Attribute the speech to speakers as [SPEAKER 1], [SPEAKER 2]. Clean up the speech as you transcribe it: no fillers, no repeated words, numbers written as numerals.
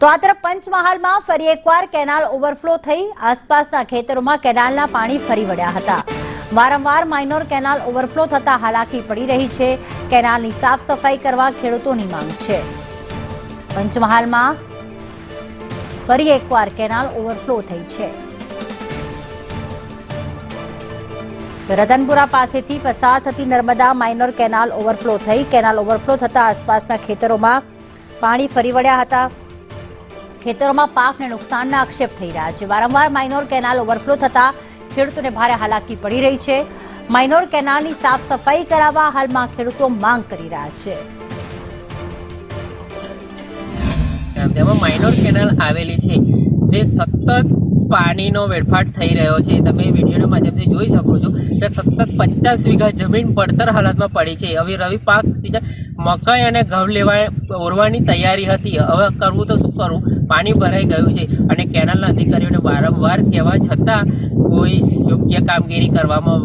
[SPEAKER 1] તો આ તરફ પંચમહાલમાં ફરી એકવાર કેનાલ ઓવરફ્લો થઈ આસપાસના ખેતરોમાં કેનાલના પાણી ફરી વળ્યા હતા। વારંવાર માઇનોર કેનાલ ઓવરફ્લો થતા હાલાકી પડી રહી છે। કેનાલની સાફ સફાઈ કરવા ખેડૂતોની માંગ છે। પંચમહાલમાં ફરી એકવાર કેનાલ ઓવરફ્લો થઈ છે। રતનપુરા પાસેથી પસાર થતી નર્મદા માઇનોર કેનાલ ઓવરફ્લો થઈ। કેનાલ ઓવરફ્લો થતા આસપાસના ખેતરોમાં પાણી ફરી વળ્યા હતા। ખેતરોમાં પાકને નુકસાનના આક્ષેપ થઈ રહ્યા છે। વારંવાર માઇનોર કેનાલ ઓવરફ્લો થતા ખેડૂતોને ભારે હાલાકી પડી રહી છે। માઇનોર કેનાલની સાફ સફાઈ કરાવવા હાલમાં ખેડૂતો માંગ કરી રહ્યા છે।
[SPEAKER 2] તેમાં માઇનોર કેનાલ આવેલી છે તે સતત પાણીનો વેડફાટ થઈ રહ્યો છે। તમે વિડીયોના માધ્યમથી જોઈ શકો છો કે સતત 50 વીઘા જમીન પડતર હાલતમાં પડી છે। હવે રવિ પાક સીઝન મકાઈ અને ઘઉં ઓરવાની તૈયારી હતી। હવે કરવું તો શું કરવું, પાણી ભરાઈ ગયું છે અને કેનાલના અધિકારીઓને વારંવાર કહેવા છતાં કોઈ યોગ્ય કામગીરી કરવામાં